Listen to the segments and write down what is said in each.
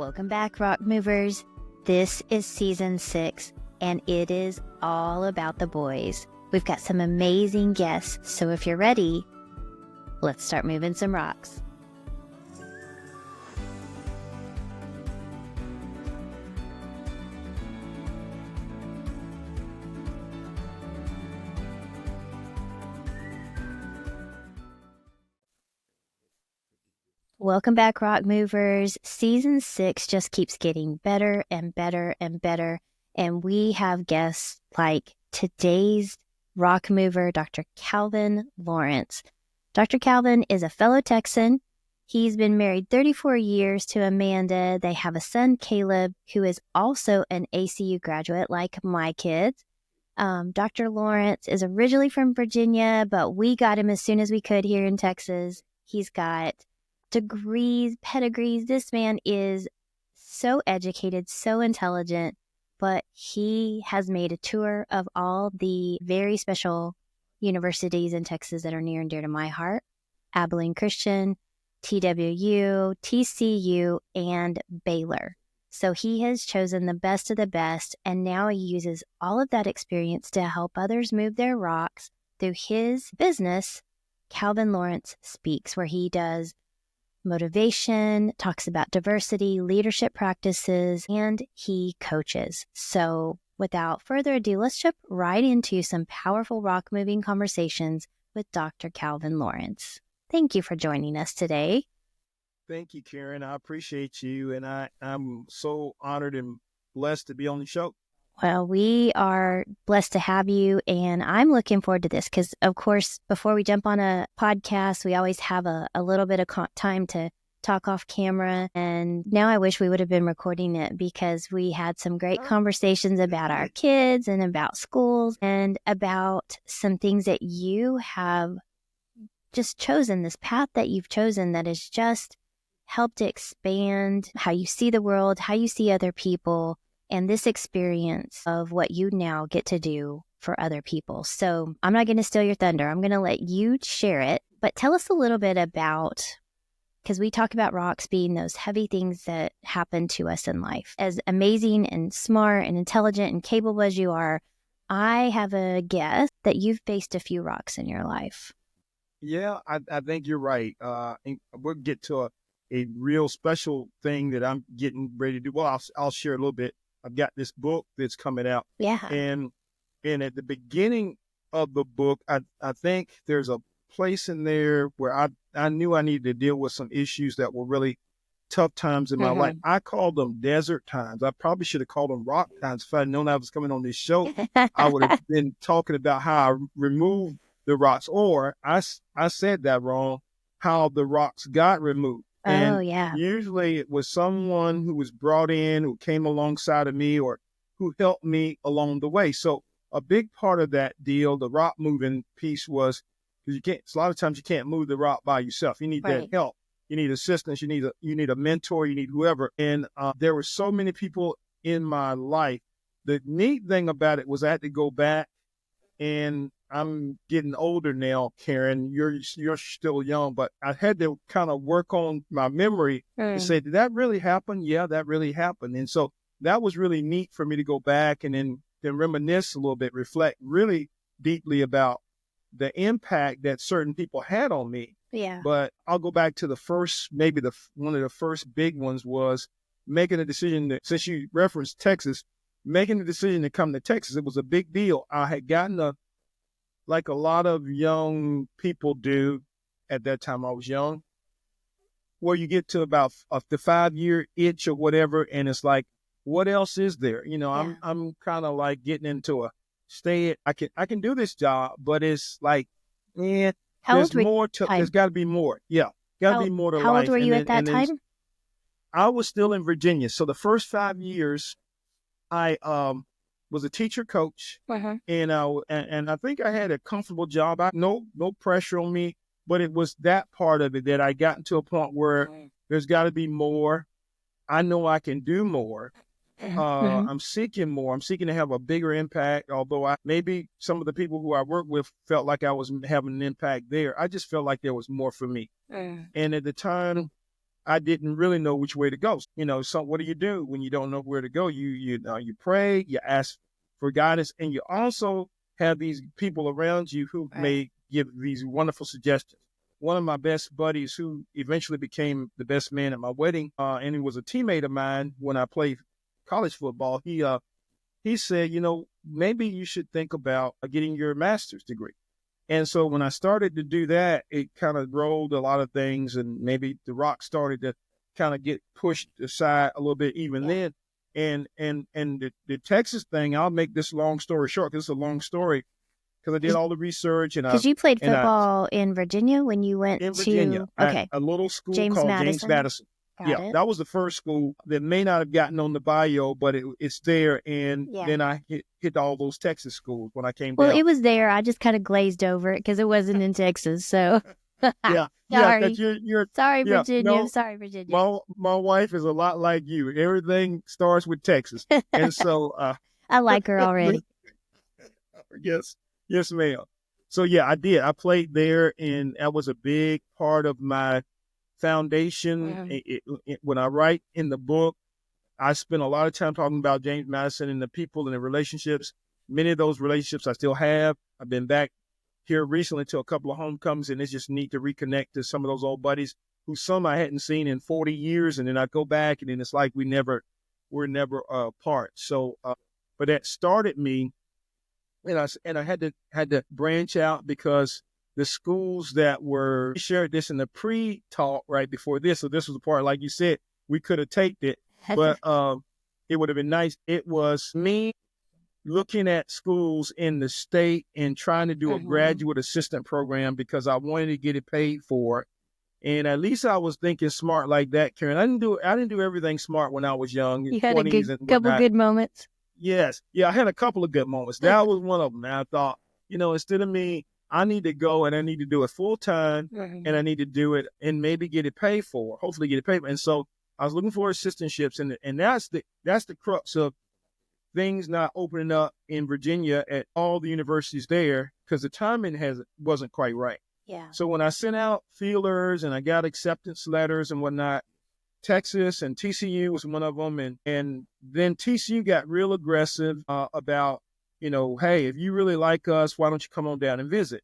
Welcome back, Rock Movers. This is season 6, and it is all about the boys. We've got some amazing guests, so if you're ready, let's start moving some rocks. Welcome back, Rock Movers. Season 6 just keeps getting better and better and better. And we have guests like today's Rock Mover, Dr. Calvin Lawrence. Dr. Calvin is a fellow Texan. He's been married 34 years to Amanda. They have a son, Caleb, who is also an ACU graduate like my kids. Dr. Lawrence is originally from Virginia, but we got him as soon as we could here in Texas. He's got degrees, pedigrees. This man is so educated, so intelligent, but he has made a tour of all the very special universities in Texas that are near and dear to my heart: Abilene Christian, TWU, TCU, and Baylor. So he has chosen the best of the best, and now he uses all of that experience to help others move their rocks through his business, Calvin Lawrence Speaks, where he does motivation, talks about diversity, leadership practices, and he coaches. So without further ado, let's jump right into some powerful rock moving conversations with Dr. Calvin Lawrence. Thank you for joining us today. Thank you, Karen. I appreciate you, and I'm so honored and blessed to be on the show. Well, we are blessed to have you, and I'm looking forward to this because, of course, before we jump on a podcast, we always have a little bit of time to talk off camera, and now I wish we would have been recording it because we had some great conversations about our kids and about schools and about some things that you have just chosen, this path that you've chosen that has just helped to expand how you see the world, how you see other people, and this experience of what you now get to do for other people. So I'm not going to steal your thunder. I'm going to let you share it. But tell us a little bit about, because we talk about rocks being those heavy things that happen to us in life. As amazing and smart and intelligent and capable as you are, I have a guess that you've faced a few rocks in your life. Yeah, I think you're right. We'll get to a real special thing that I'm getting ready to do. Well, I'll share a little bit. I've got this book that's coming out. Yeah. And at the beginning of the book, I think there's a place in there where I knew I needed to deal with some issues that were really tough times in my life. I called them desert times. I probably should have called them rock times. If I'd known I was coming on this show, I would have been talking about how I removed the rocks, or I said that wrong, how the rocks got removed. And usually it was someone who was brought in, who came alongside of me or who helped me along the way. So a big part of that deal, the rock moving piece, was because a lot of times you can't move the rock by yourself. You need that help. You need assistance. You need a mentor. You need whoever. And there were so many people in my life. The neat thing about it was I had to go back, and I'm getting older now, Karen. You're still young, but I had to kind of work on my memory and say, did that really happen? Yeah, that really happened. And so that was really neat for me to go back and then reminisce a little bit, reflect really deeply about the impact that certain people had on me. Yeah. But I'll go back to the first, maybe one of the first big ones was making a decision that, since you referenced Texas, making the decision to come to Texas. It was a big deal. I had gotten like a lot of young people do at that time, I was young, where you get to about the 5-year itch or whatever, and it's like, what else is there? I'm kind of like getting into I can do this job, but it's like, there's more to, there's got to be more. Yeah, got to be more to life. How old were you at that time? I was still in Virginia. So the first 5 years, I was a teacher coach, and I think I had a comfortable job. No pressure on me, but it was that part of it that I got to a point where there's got to be more. I know I can do more. I'm seeking more. I'm seeking to have a bigger impact, although maybe some of the people who I work with felt like I was having an impact there. I just felt like there was more for me. And at the time, I didn't really know which way to go. So what do you do when you don't know where to go? You pray, you ask for guidance, and you also have these people around you who may give these wonderful suggestions. One of my best buddies, who eventually became the best man at my wedding, and he was a teammate of mine when I played college football, he said, maybe you should think about getting your master's degree. And so when I started to do that, it kind of rolled a lot of things, and maybe the rock started to kind of get pushed aside a little bit even then. And the Texas thing, I'll make this long story short, because it's a long story, because I did all the research. Because you played football in Virginia when you went in Virginia, at a little school James called Madison. James Madison. Got that was the first school that may not have gotten on the bio, but it's there. And then I hit all those Texas schools when I came down. Well, it was there. I just kind of glazed over it because it wasn't in Texas. So sorry. Sorry, Virginia. Sorry, Virginia. My wife is a lot like you. Everything starts with Texas. And so I like her already. Yes, ma'am. So I did. I played there, and that was a big part of my foundation. When I write in the book, I spend a lot of time talking about James Madison and the people and the relationships. Many of those relationships I still have. I've been back here recently to a couple of homecomings, and it's just neat to reconnect to some of those old buddies who some I hadn't seen in 40 years. And then I go back, and then it's like we're never apart. So, but that started me. And I had to branch out, because the schools that were shared this in the pre-talk right before this. So this was the part, like you said, we could have taped it, but it would have been nice. It was me looking at schools in the state and trying to do a graduate assistant program, because I wanted to get it paid for. And at least I was thinking smart like that, Karen. I didn't do everything smart when I was young. You had couple good moments. Yes. Yeah, I had a couple of good moments. That was one of them. And I thought, instead of me, I need to go and I need to do it full time, and I need to do it and maybe get it paid for, hopefully get it paid for. And so I was looking for assistantships, and that's the crux of things not opening up in Virginia at all the universities there, because the timing wasn't quite right. Yeah. So when I sent out feelers and I got acceptance letters and whatnot, Texas and TCU was one of them. And then TCU got real aggressive about, hey, if you really like us, why don't you come on down and visit?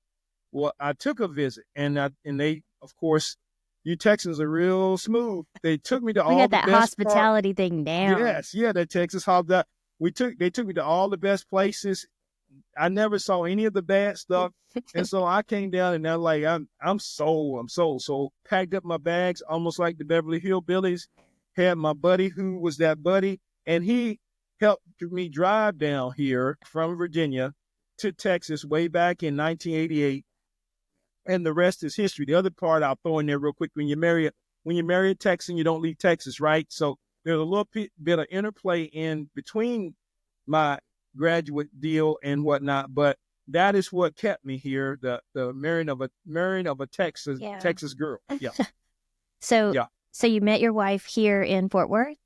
Well, I took a visit, and they, of course, you Texans are real smooth. They took me to all the best. We got that hospitality thing down. Yes, that Texas hospitality. They took me to all the best places. I never saw any of the bad stuff. And so I came down, and they're like, I'm sold. So packed up my bags, almost like the Beverly Hillbillies. Had my buddy who was that buddy, and he helped me drive down here from Virginia to Texas way back in 1988. And the rest is history. The other part I'll throw in there real quick: when you marry a Texan, you don't leave Texas, right? So there's a little bit of interplay in between my graduate deal and whatnot, but that is what kept me here, the marrying of a Texas girl. Yeah. So you met your wife here in Fort Worth?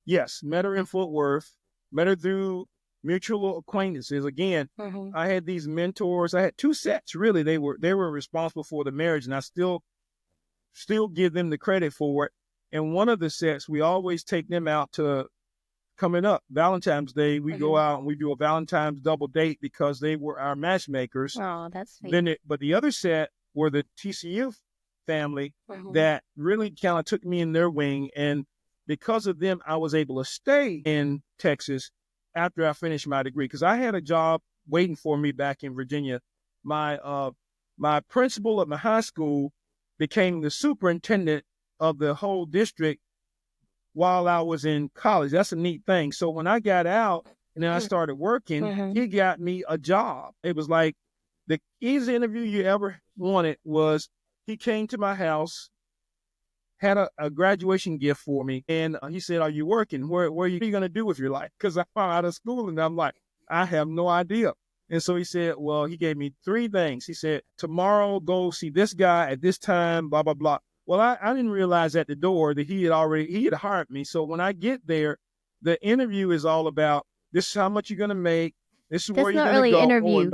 Yes, met her in Fort Worth. Met her through mutual acquaintances. Again, I had these mentors. I had two sets, really. They were responsible for the marriage, and I still give them the credit for it. And one of the sets, we always take them out to, coming up, Valentine's Day, we go out and we do a Valentine's double date, because they were our matchmakers. Oh, that's sweet. But the other set were the TCU family that really kind of took me in their wing. And because of them, I was able to stay in Texas after I finished my degree, because I had a job waiting for me back in Virginia. My principal at my high school became the superintendent of the whole district while I was in college. That's a neat thing. So when I got out and then I started working, he got me a job. It was like the easiest interview you ever wanted. Was he came to my house, had a graduation gift for me, and he said, "Are you working? What are you going to do with your life?" Because I'm out of school, and I'm like, I have no idea. And so he said, well, he gave me three things. He said, tomorrow go see this guy at this time, blah, blah, blah. Well, I didn't realize at the door that he had hired me. So when I get there, the interview is all about, this is how much you're going to make. This is where you're going to go. That's not really interview.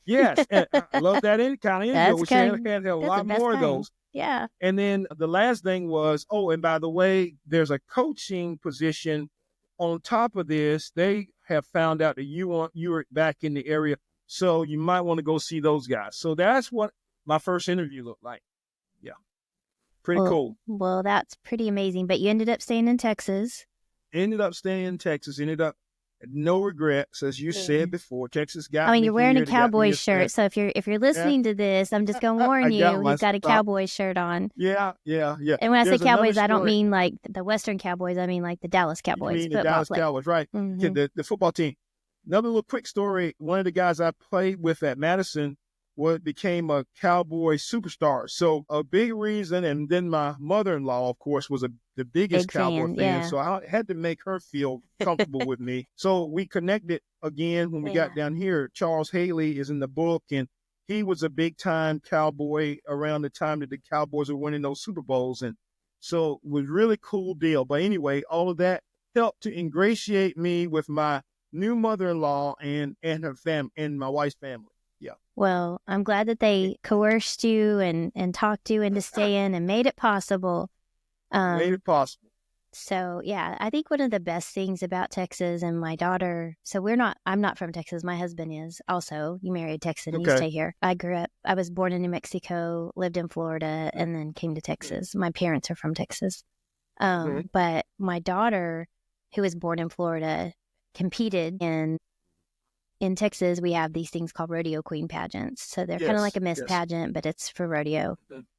Yes, and I love that kind of intro. That's We should kind. have a That's the lot best more of kind. those. Yeah. And then the last thing was, oh, and by the way, there's a coaching position on top of this. They have found out that you're back in the area, so you might want to go see those guys. So that's what my first interview looked like. Yeah, pretty cool. Well, that's pretty amazing. But you ended up staying in Texas. Ended up staying in Texas. Ended up no regrets, as you said before. Texas I got mean, me you're wearing a here. They got me cowboy a shirt. set. So if you're Yeah, listening to this, I'm just gonna warn I got you, my he's got a spot. cowboy shirt on. Yeah, yeah, yeah. And when I say There's another Cowboys, I don't story. mean like the Western Cowboys. I mean like the Dallas You Cowboys mean the football Dallas play. Cowboys, right? Mm-hmm. The football team. Another little quick story. One of the guys I played with at Madison became a Cowboy superstar. So a big reason, and then my mother-in-law, of course, was the biggest Big Cowboy fan, fan. yeah. So I had to make her feel comfortable with me. So we connected again when we got down here. Charles Haley is in the book, and he was a big-time Cowboy around the time that the Cowboys were winning those Super Bowls. And so it was a really cool deal. But anyway, all of that helped to ingratiate me with my new mother-in-law and her family and my wife's family. Yeah. Well, I'm glad that they coerced you and talked you into staying and made it possible. Made it possible. So yeah, I think one of the best things about Texas and my daughter, I'm not from Texas. My husband is also. You married a Texan, you stay here. I was born in New Mexico, lived in Florida, and then came to Texas. My parents are from Texas. But my daughter, who was born in Florida, competed in Texas. We have these things called rodeo queen pageants. So they're kind of like a Miss pageant, but it's for rodeo.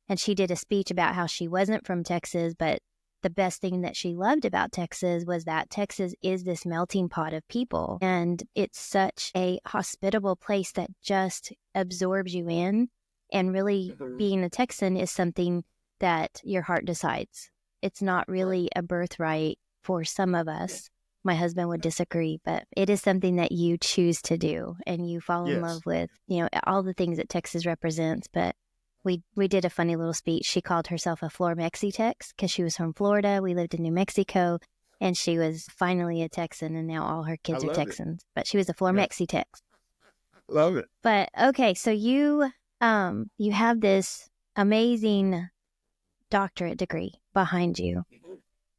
And she did a speech about how she wasn't from Texas, but the best thing that she loved about Texas was that Texas is this melting pot of people. And it's such a hospitable place that just absorbs you in. And really being a Texan is something that your heart decides. It's not really a birthright for some of us. My husband would disagree, but it is something that you choose to do and you fall in love with, all the things that Texas represents. But we did a funny little speech. She called herself a Flor Mexitex because she was from Florida. We lived in New Mexico, and she was finally a Texan, and now all her kids are Texans. But she was a Flor Mexitex. Love it. But okay, so you have this amazing doctorate degree behind you,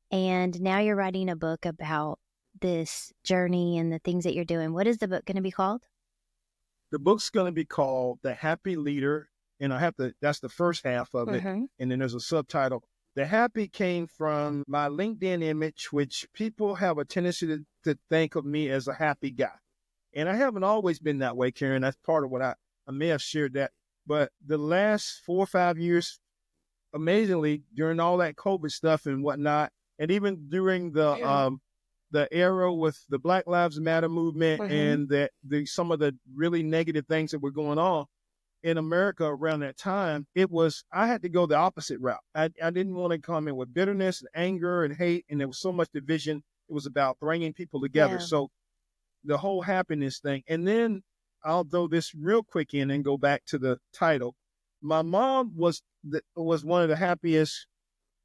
and now you're writing a book about this journey and the things that you're doing. What is the book going to be called? The book's going to be called The Happy Leader. And that's the first half of it. And then there's a subtitle. The happy came from my LinkedIn image, which people have a tendency to think of me as a happy guy. And I haven't always been that way, Karen. That's part of what I may have shared that. But the last 4 or 5 years, amazingly, during all that COVID stuff and whatnot, and even during the era with the Black Lives Matter movement and some of the really negative things that were going on in America around that time, I had to go the opposite route. I didn't want to come in with bitterness and anger and hate, and there was so much division. It was about bringing people together. Yeah. So the whole happiness thing. And then I'll throw this real quick in and go back to the title. My mom was one of the happiest,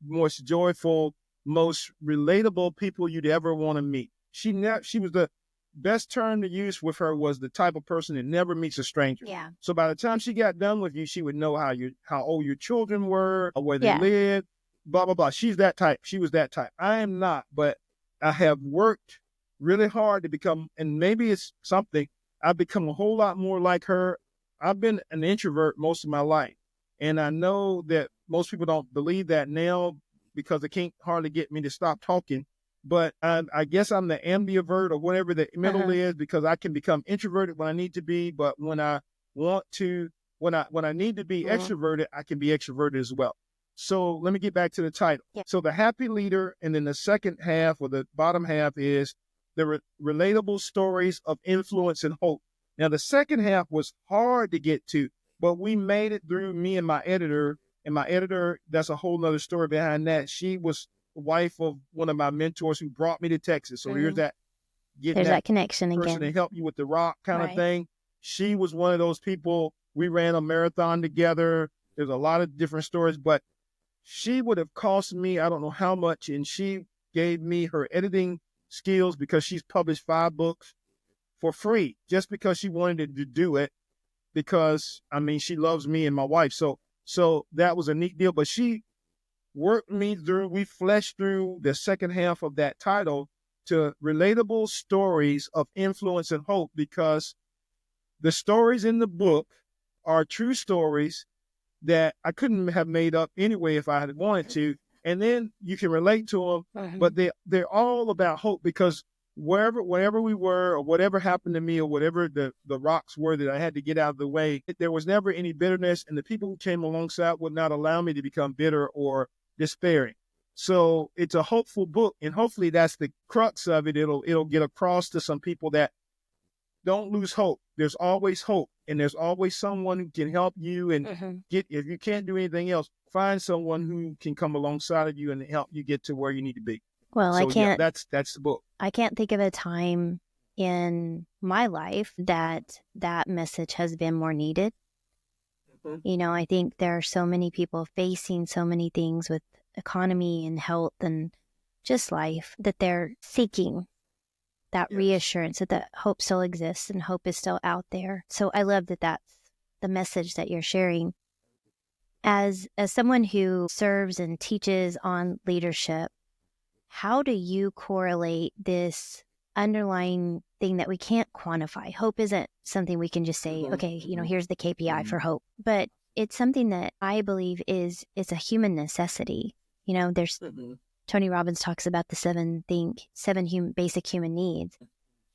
most joyful, most relatable people you'd ever want to meet. She was the best term to use with her was the type of person that never meets a stranger. Yeah. So by the time she got done with you, she would know how old your children were, or where they lived, blah, blah, blah. She's that type. She was that type. I am not, but I have worked really hard to become, and maybe it's something, I've become a whole lot more like her. I've been an introvert most of my life. And I know that most people don't believe that now because they can't hardly get me to stop talking. But I guess I'm the ambivert or whatever the middle is, because I can become introverted when I need to be, but when I want to, when I need to be extroverted, I can be extroverted as well. So let me get back to the title. Yeah. So the happy leader, and then the second half or the bottom half is the relatable stories of influence and hope. Now the second half was hard to get to, but we made it through, me and my editor. And my editor, that's a whole nother story behind that. She was wife of one of my mentors who brought me to Texas. So here's that. There's that connection person again. to help you with the rock kind of thing. She was one of those people. We ran a marathon together. There's a lot of different stories, but she would have cost me, I don't know how much. And she gave me her editing skills because she's published 5 books for free just because she wanted to do it. because I mean, she loves me and my wife. So that was a neat deal. But she worked me through, we fleshed through the second half of that title to relatable stories of influence and hope, because the stories in the book are true stories that I couldn't have made up anyway if I had wanted to. And then you can relate to them, but they're all about hope, because wherever we were, or whatever happened to me, or whatever the rocks were that I had to get out of the way, there was never any bitterness, and the people who came alongside would not allow me to become bitter or despairing. So it's a hopeful book, and hopefully that's the crux of it. It'll get across to some people that don't lose hope. There's always hope, and there's always someone who can help you and get, if you can't do anything else, find someone who can come alongside of you and help you get to where you need to be. Well, so yeah, that's the book. I can't think of a time in my life that message has been more needed. You know, I think there are so many people facing so many things with economy and health and just life, that they're seeking that reassurance that hope still exists and hope is still out there. So I love that that's the message that you're sharing. As someone who serves and teaches on leadership, how do you correlate this underlying thing that we can't quantify? Hope isn't something we can just say, okay, you know, here's the KPI for hope. But it's something that I believe is a human necessity. You know, there's Tony Robbins talks about the seven basic human needs.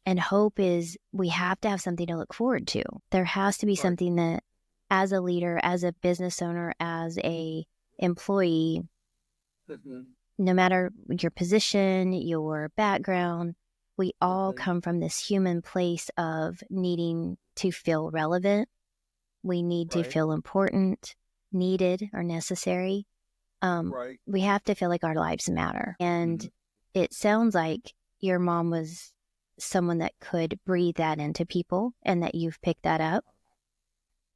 And hope is, we have to have something to look forward to. There has to be something that, as a leader, as a business owner, as a employee, no matter your position, your background, we all come from this human place of needing to feel relevant. We need to feel important, needed, or necessary. We have to feel like our lives matter. And it sounds like your mom was someone that could breathe that into people, and that you've picked that up.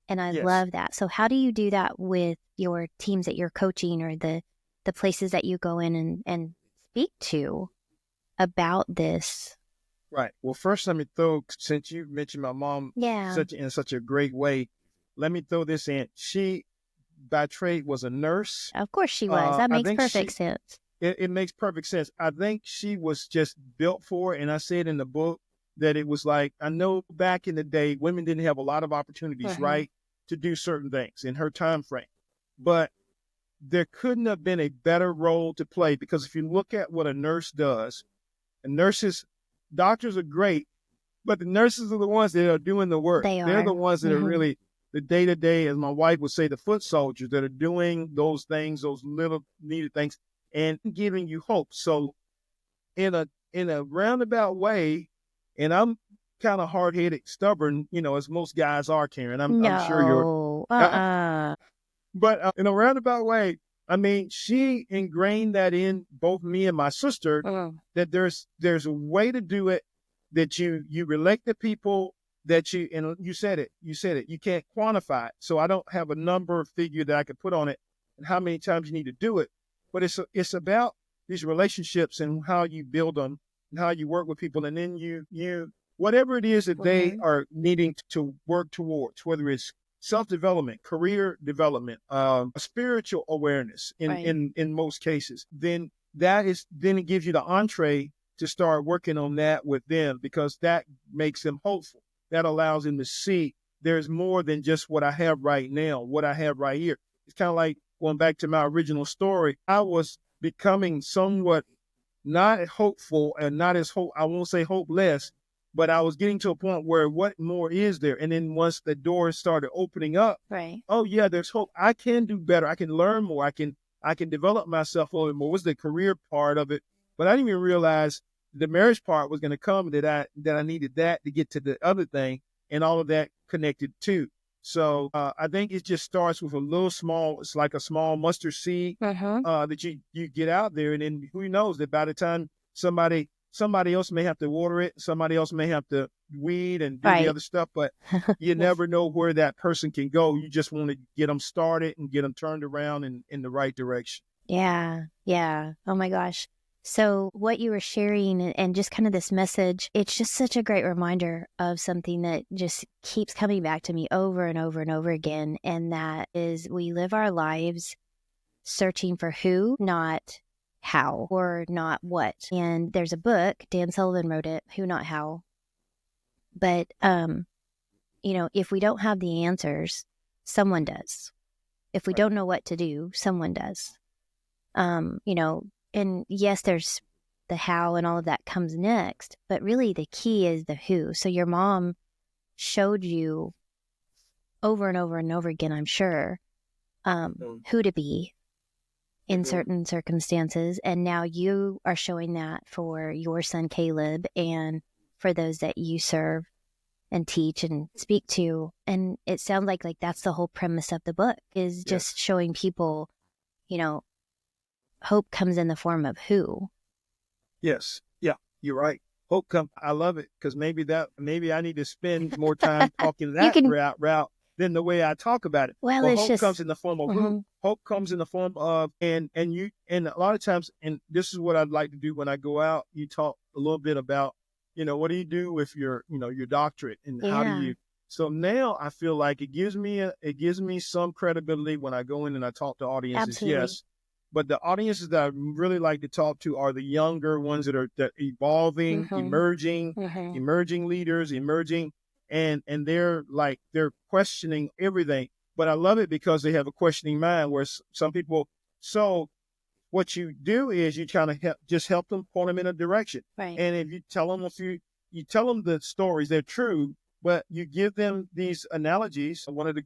And I love that. So how do you do that with your teams that you're coaching, or the places that you go in and speak to about this? Right. Well, first, let me throw, since you mentioned my mom in such a great way, let me throw this in. She, by trade, was a nurse. Of course she was. That makes perfect sense. It makes perfect sense. I think she was just built for it. And I said in the book that it was like, I know back in the day, women didn't have a lot of opportunities, right, to do certain things in her time frame. But there couldn't have been a better role to play, because if you look at what a nurse does, doctors are great, but the nurses are the ones that are doing the work. They're the ones that are really the day-to-day, as my wife would say, the foot soldiers that are doing those things, those little needed things, and giving you hope. So in a roundabout way, and I'm kind of hard-headed, stubborn, you know, as most guys are, Karen. I'm sure you're. But in a roundabout way, I mean, she ingrained that in both me and my sister, that there's a way to do it, that you relate to people, that and you said it, you can't quantify it. So I don't have a number figure that I could put on it and how many times you need to do it. But it's about these relationships and how you build them and how you work with people. And then you whatever it is that they are needing to work towards, whether it's self-development, career development, spiritual awareness in most cases, then it gives you the entree to start working on that with them, because that makes them hopeful. That allows them to see there's more than just what I have right now, what I have right here. It's kind of like going back to my original story. I was becoming somewhat not hopeful and not as I won't say hopeless, but I was getting to a point where what more is there? And then once the doors started opening up, oh yeah, there's hope. I can do better. I can learn more. I can develop myself a little bit more. Was the career part of it, but I didn't even realize the marriage part was going to come, that I needed that to get to the other thing, and all of that connected too. So I think it just starts with a little small. It's like a small mustard seed that you get out there, and then who knows that by the time somebody else may have to water it, somebody else may have to weed and do the other stuff, but you never know where that person can go. You just want to get them started and get them turned around in the right direction. Yeah. Oh my gosh. So what you were sharing and just kind of this message, it's just such a great reminder of something that just keeps coming back to me over and over and over again. And that is we live our lives searching for who, not how, or not what. And there's a book, Dan Sullivan wrote it, Who Not How. But, if we don't have the answers, someone does. If we don't know what to do, someone does. And yes, there's the how and all of that comes next, but really the key is the who. So your mom showed you over and over and over again, I'm sure, who to be in certain circumstances. And now you are showing that for your son, Caleb, and for those that you serve and teach and speak to. And it sounds like that's the whole premise of the book is just showing people, hope comes in the form of who. Yes. Yeah, you're right. Hope comes. I love it because maybe I need to spend more time talking that route than the way I talk about it. Well, hope comes in the form of who. Hope comes in the form of and a lot of times, and this is what I'd like to do when I go out. You talk a little bit about, what do you do with your doctorate and how do you. So now I feel like it gives me some credibility when I go in and I talk to audiences. Absolutely. Yes. But the audiences that I really like to talk to are the younger ones that are evolving, emerging leaders, and they're questioning everything. But I love it because they have a questioning mind where some people, so what you do is you kind of help them, point them in a direction. Right. And if you tell them you tell them the stories, they're true, but you give them these analogies. One of the,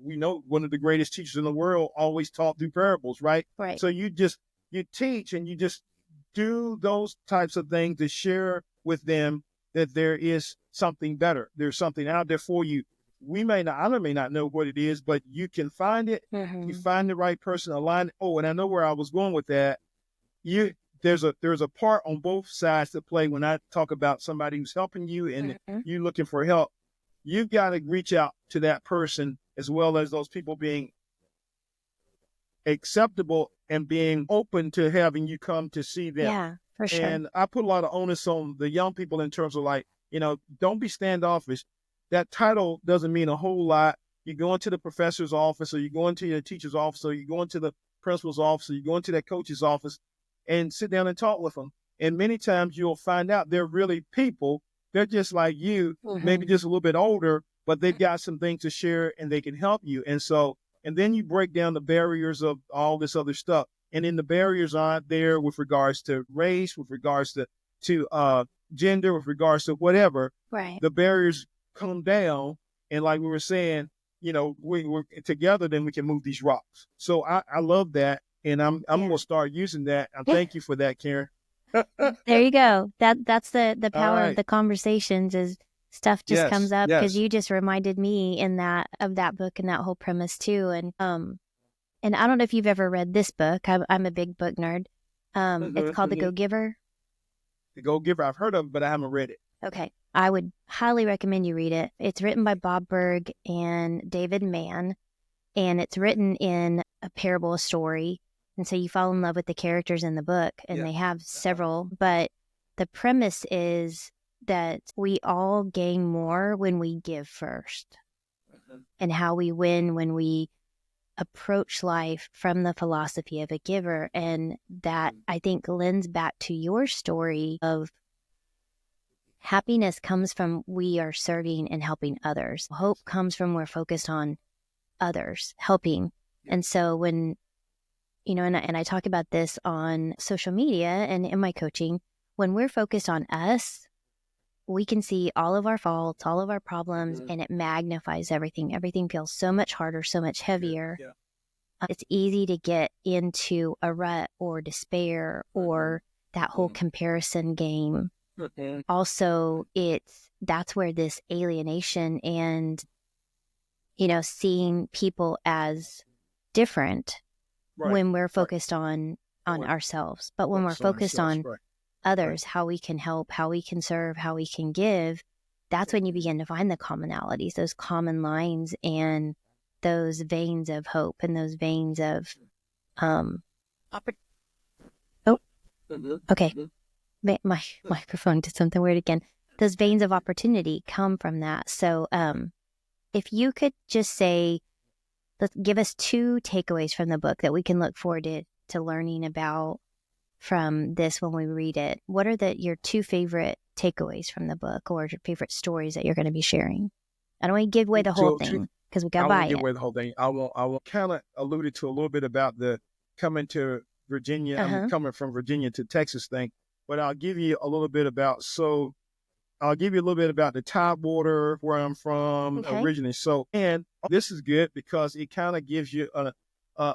we know one of the greatest teachers in the world always taught through parables, right? Right. So you teach and you just do those types of things to share with them that there is something better. There's something out there for you. I may not know what it is, but you can find it. You find the right person, align. Oh, and I know where I was going with that. There's a part on both sides to play when I talk about somebody who's helping you and you looking for help. You've got to reach out to that person as well as those people being acceptable and being open to having you come to see them. Yeah, for sure. And I put a lot of onus on the young people in terms of don't be standoffish. That title doesn't mean a whole lot. You go into the professor's office or you go into your teacher's office or you go into the principal's office or you go into that coach's office and sit down and talk with them. And many times you'll find out they're really people. They're just like you, maybe just a little bit older, but they've got some things to share and they can help you. And then you break down the barriers of all this other stuff. And then the barriers aren't there with regards to race, with regards to gender, with regards to whatever. Right. The barriers come down. And like we were saying, we're together, then we can move these rocks. So I love that. And I'm going to start using that. I thank you for that, Karen. There you go. That's the power of the conversations is stuff just comes up because you just reminded me of that book and that whole premise too. And I don't know if you've ever read this book. I'm a big book nerd. It's called The Go-Giver. The Go-Giver. I've heard of it, but I haven't read it. Okay. I would highly recommend you read it. It's written by Bob Berg and David Mann, and it's written in a parable story. And so you fall in love with the characters in the book, and they have several. But the premise is that we all gain more when we give first, and how we win when we approach life from the philosophy of a giver. And that, I think, lends back to your story of happiness comes from we are serving and helping others. Hope comes from we're focused on others, helping. And so when and I talk about this on social media and in my coaching, when we're focused on us, we can see all of our faults, all of our problems, and it magnifies everything. Everything feels so much harder, so much heavier. It's easy to get into a rut or despair or that whole comparison game. Also, that's where this alienation and, seeing people as different when we're focused on ourselves. But when we're focused on others, how we can help, how we can serve, how we can give, that's when you begin to find the commonalities, those common lines and those veins of hope and those veins of Okay. My microphone did something weird again. Those veins of opportunity come from that. So, if you could just say, give us 2 takeaways from the book that we can look forward to learning about from this when we read it. What are your 2 favorite takeaways from the book, or your favorite stories that you're going to be sharing? I don't want to give away the whole thing because we got to buy I won't give it. away the whole thing. I won't kind of alluded to a little bit about the coming to Virginia. I'm coming from Virginia to Texas thing, but I'll give you a little bit about, I'll give you a little bit about the Tidewater, where I'm from originally. So, and this is good because it kind of gives you a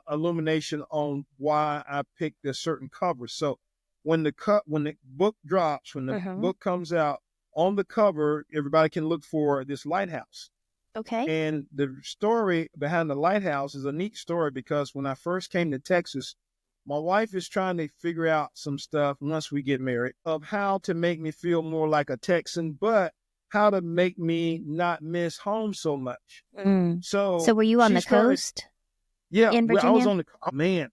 illumination on why I picked a certain cover. So when the book drops, when the book comes out, on the cover, everybody can look for this lighthouse. Okay. And the story behind the lighthouse is a neat story because when I first came to Texas, my wife is trying to figure out some stuff once we get married of how to make me feel more like a Texan, but how to make me not miss home so much. So were you on the coast? Yeah, in Virginia? I was on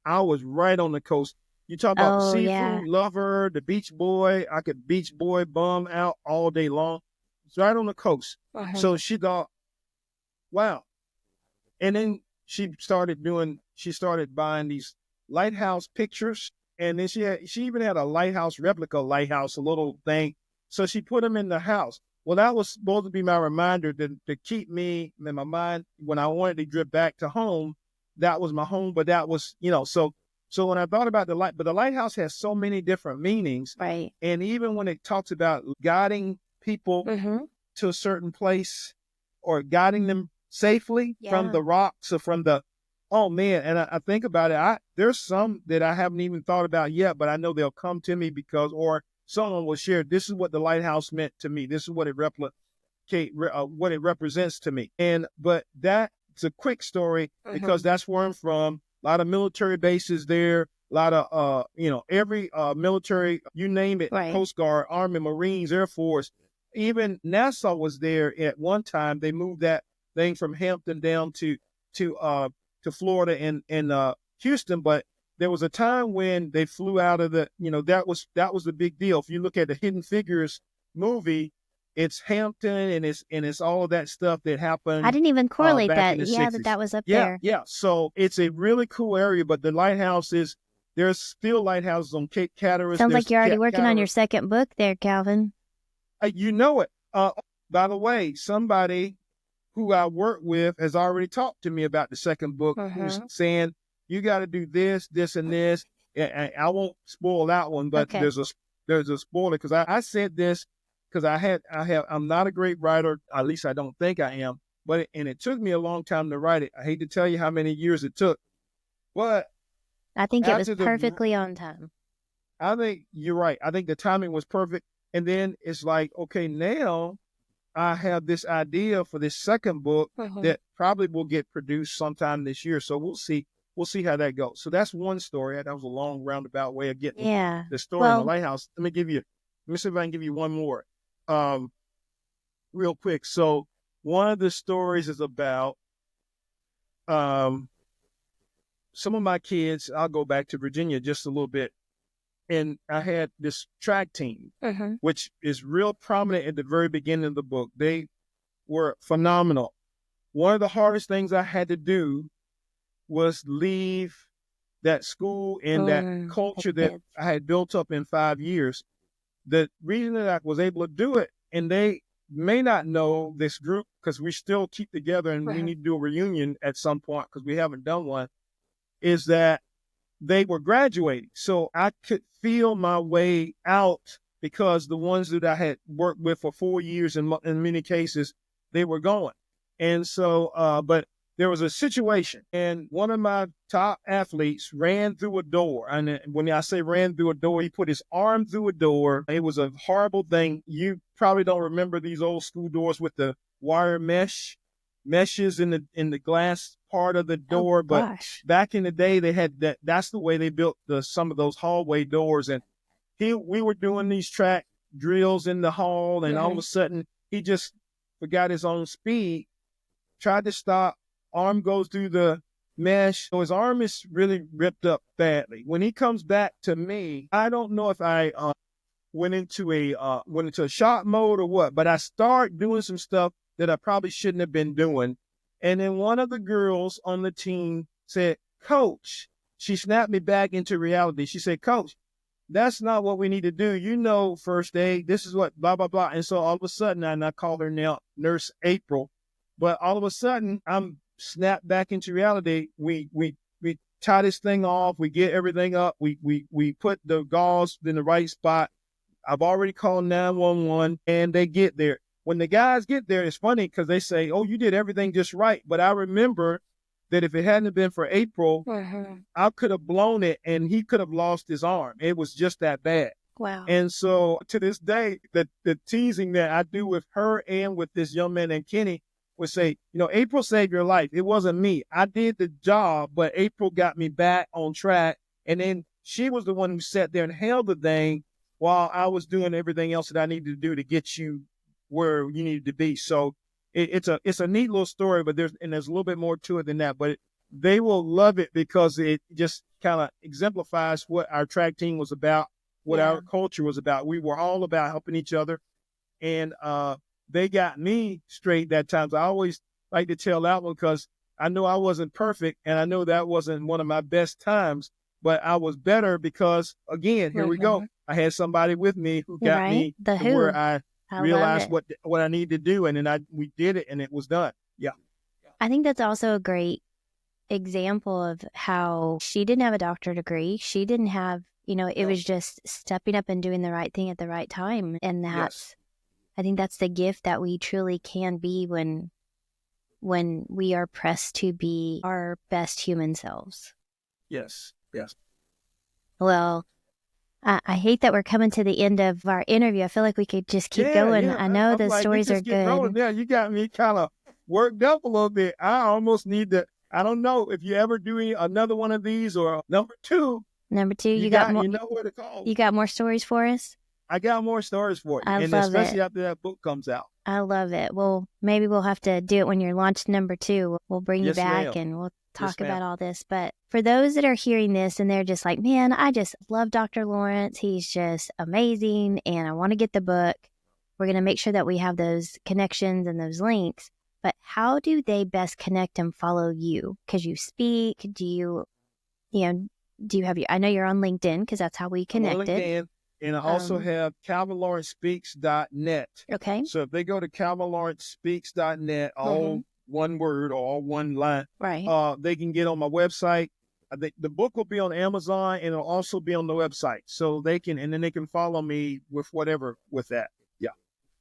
I was right on the coast. You talk about the seafood lover, the beach boy. I could beach boy bum out all day long. It's right on the coast. So she thought, wow. And then she started buying these lighthouse pictures. And then she even had a lighthouse replica lighthouse, a little thing. So she put them in the house. Well, that was supposed to be my reminder to keep me in my mind when I wanted to drift back to home. That was my home, but that was, so when I thought about but the lighthouse has so many different meanings. Right. And even when it talks about guiding people to a certain place or guiding them safely from the rocks or from oh man. And I think about it. There's some that I haven't even thought about yet, but I know they'll come to me or someone will share, this is what the lighthouse meant to me. This is what it what it represents to me. But that's a quick story because that's where I'm from. A lot of military bases there, a lot of, every military, you name it, Coast Guard, Army, Marines, Air Force, even NASA was there at one time. They moved that thing from Hampton down to Florida and Houston. But there was a time when they flew out of that was the big deal. If you look at the Hidden Figures movie, it's Hampton and it's all of that stuff that happened. I didn't even correlate that. Yeah, that was up there. Yeah. So it's a really cool area, but the lighthouse there's still lighthouses on Cape Hatteras. Sounds like you're already working on your second book there, Calvin. You know it. By the way, somebody who I work with has already talked to me about the second book, who's saying, you got to do this, this, and this. And I won't spoil that one, but there's a spoiler because I said this because I'm not a great writer. At least I don't think I am. But it took me a long time to write it. I hate to tell you how many years it took, but I think it was perfectly on time. I think you're right. I think the timing was perfect. And then it's like, okay, now I have this idea for this second book that probably will get produced sometime this year. So we'll see. We'll see how that goes. So that's one story. That was a long roundabout way of getting the story in the lighthouse. Let me see if I can give you one more real quick. So one of the stories is about some of my kids. I'll go back to Virginia just a little bit. And I had this track team, which is real prominent at the very beginning of the book. They were phenomenal. One of the hardest things I had to do was leave that school and that culture that I had built up in 5 years. The reason that I was able to do it, and they may not know this group because we still keep together and we need to do a reunion at some point because we haven't done one, is that they were graduating. So I could feel my way out because the ones that I had worked with for 4 years, in many cases, they were going. And so, but there was a situation and one of my top athletes ran through a door. And when I say ran through a door, he put his arm through a door. It was a horrible thing. You probably don't remember these old school doors with the wire meshes in the glass part of the door, but back in the day they had that's the way they built some of those hallway doors. And we were doing these track drills in the hall, and all of a sudden he just forgot his own speed, tried to stop, arm goes through the mesh. So his arm is really ripped up badly. When he comes back to me, I don't know if I went into a shot mode or what, but I start doing some stuff that I probably shouldn't have been doing. And then one of the girls on the team said, "Coach," she snapped me back into reality. She said, "Coach, that's not what we need to do. You know, first aid, this is what blah, blah, blah." And so all of a sudden, and I call her now Nurse April, but all of a sudden I'm snapped back into reality. We tie this thing off. We get everything up. We put the gauze in the right spot. I've already called 911 and they get there. When the guys get there, it's funny because they say, "Oh, you did everything just right." But I remember that if it hadn't been for April, I could have blown it and he could have lost his arm. It was just that bad. Wow. And so to this day, the teasing that I do with her and with this young man named Kenny would say, "April saved your life. It wasn't me. I did the job, but April got me back on track." And then she was the one who sat there and held the thing while I was doing everything else that I needed to do to get you where you needed to be. So it's a neat little story, but there's a little bit more to it than that. But they will love it because it just kind of exemplifies what our track team was about, what our culture was about. We were all about helping each other, and they got me straight that time. So I always like to tell that one because I know I wasn't perfect, and I know that wasn't one of my best times, but I was better because, again, here we go. I had somebody with me who got me to where I realized what I needed to do, and then we did it, and it was done. Yeah. I think that's also a great example of how she didn't have a doctorate degree. She didn't have, it was just stepping up and doing the right thing at the right time. And I think that's the gift that we truly can be when we are pressed to be our best human selves. Yes. Well, I hate that we're coming to the end of our interview. I feel like we could just keep going. I know the stories are good. Yeah, you got me kind of worked up a little bit. I almost need to, I don't know if you ever do another one of these or number two. You got more. You know where to call. You got more stories for us? I got more stories for you. I love especially after that book comes out. I love it. Well, maybe we'll have to do it when you're launched number 2. We'll bring you back and we'll talk about all this. But for those that are hearing this and they're just like, "Man, I just love Dr. Lawrence. He's just amazing and I want to get the book." We're going to make sure that we have those connections and those links. But how do they best connect and follow you? Because you speak, do you have I know you're on LinkedIn because that's how we connected. I'm on LinkedIn, and I also have CalvinLawrenceSpeaks.net. Okay. So if they go to CalvinLawrenceSpeaks.net, all one word or all one line, right? They can get on my website. The book will be on Amazon and it'll also be on the website. So they can follow me with whatever with that. Yeah.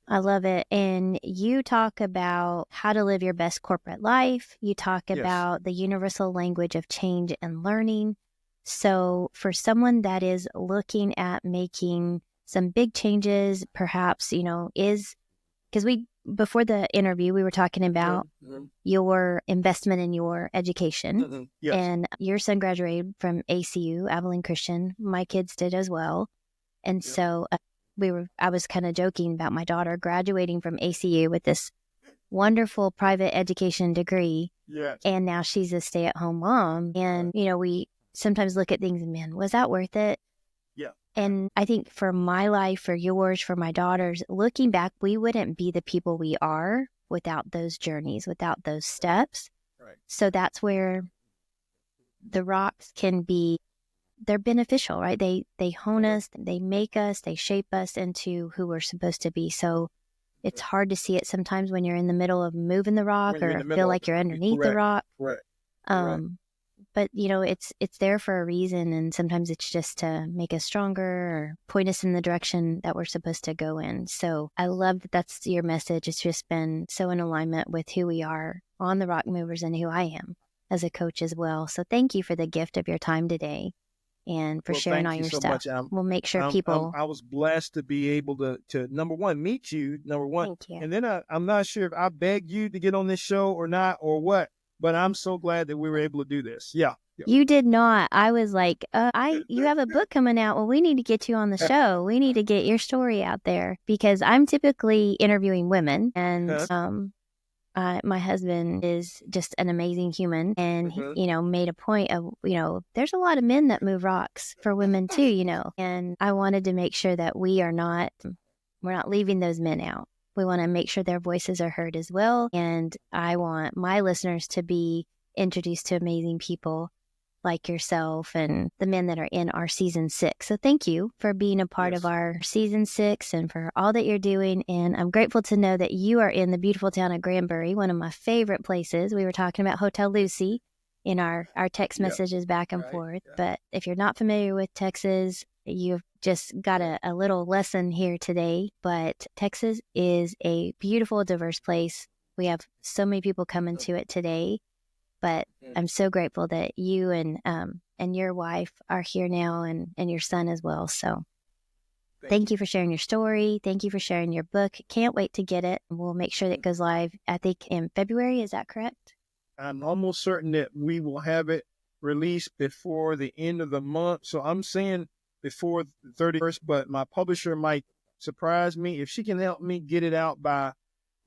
I love it. And you talk about how to live your best corporate life. You talk about the universal language of change and learning. So for someone that is looking at making some big changes, perhaps, is because before the interview, we were talking about your investment in your education. Yes. And your son graduated from ACU, Abilene Christian. My kids did as well. And so I was kind of joking about my daughter graduating from ACU with this wonderful private education degree. Yes. And now she's a stay-at-home mom. And, we sometimes look at things and, man, was that worth it? Yeah. And I think for my life, for yours, for my daughter's, looking back, we wouldn't be the people we are without those journeys, without those steps. Right. So that's where the rocks they're beneficial, right? They hone us, they make us, they shape us into who we're supposed to be. So it's hard to see it sometimes when you're in the middle of moving the rock or feel like you're underneath the rock. Right. But it's there for a reason, and sometimes it's just to make us stronger or point us in the direction that we're supposed to go in. So I love that that's your message. It's just been so in alignment with who we are on the Rock Movers and who I am as a coach as well. So thank you for the gift of your time today and for sharing all your stuff. We'll make sure people. I was blessed to be able to number one, meet you, number one. Thank you. And then I'm not sure if I begged you to get on this show or not or what. But I'm so glad that we were able to do this. Yeah. You did not. I was like, you have a book coming out. Well, we need to get you on the show. We need to get your story out there because I'm typically interviewing women and my husband is just an amazing human, and made a point of, there's a lot of men that move rocks for women too, and I wanted to make sure that we're not leaving those men out. We want to make sure their voices are heard as well, and I want my listeners to be introduced to amazing people like yourself and the men that are in our season 6. So thank you for being a part of our season 6 and for all that you're doing. And I'm grateful to know that you are in the beautiful town of Granbury, one of my favorite places. We were talking about Hotel Lucy in our text messages back and forth. But if you're not familiar with Texas, you've just got a little lesson here today. But Texas is a beautiful, diverse place. We have so many people coming to it today. But I'm so grateful that you and your wife are here now, and your son as well. So thank you for sharing your story. Thank you for sharing your book. Can't wait to get it. We'll make sure that it goes live, I think, in February. Is that correct? I'm almost certain that we will have it released before the end of the month. So I'm saying before the 31st, but my publisher might surprise me. If she can help me get it out by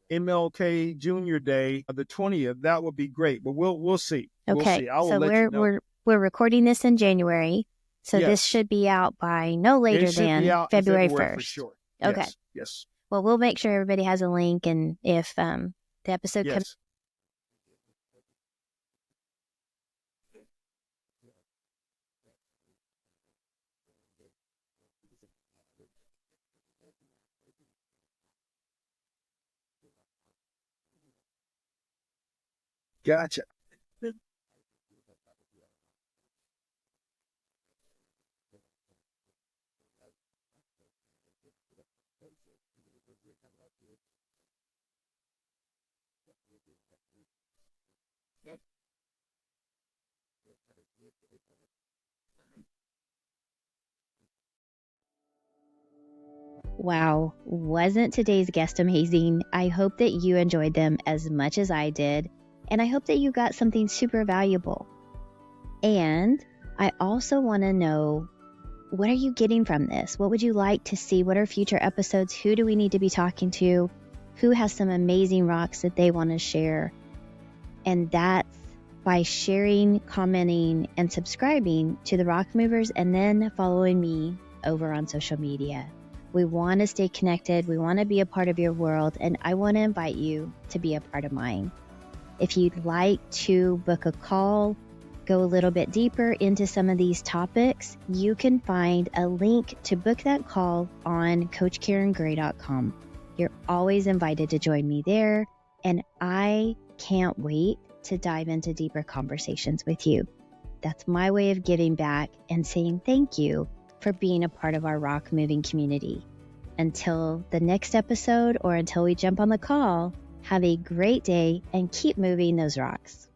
MLK Junior Day, the 20th, that would be great. But we'll see. Okay, we'll see. I will so let you know. we're recording this in January, so this should be out by no later than February 1st. For sure. Okay. Yes. Well, we'll make sure everybody has a link, and if the episode comes. Gotcha. Wow, wasn't today's guest amazing? I hope that you enjoyed them as much as I did, and I hope that you got something super valuable. And I also want to know, what are you getting from this? What would you like to see? What are future episodes? Who do we need to be talking to? Who has some amazing rocks that they want to share? And that's by sharing, commenting, and subscribing to the Rock Movers, and then following me over on social media. We want to stay connected. We want to be a part of your world, and I want to invite you to be a part of mine. If you'd like to book a call, go a little bit deeper into some of these topics, you can find a link to book that call on CoachKarenGray.com. You're always invited to join me there, and I can't wait to dive into deeper conversations with you. That's my way of giving back and saying thank you for being a part of our rock moving community. Until the next episode, or until we jump on the call, have a great day and keep moving those rocks.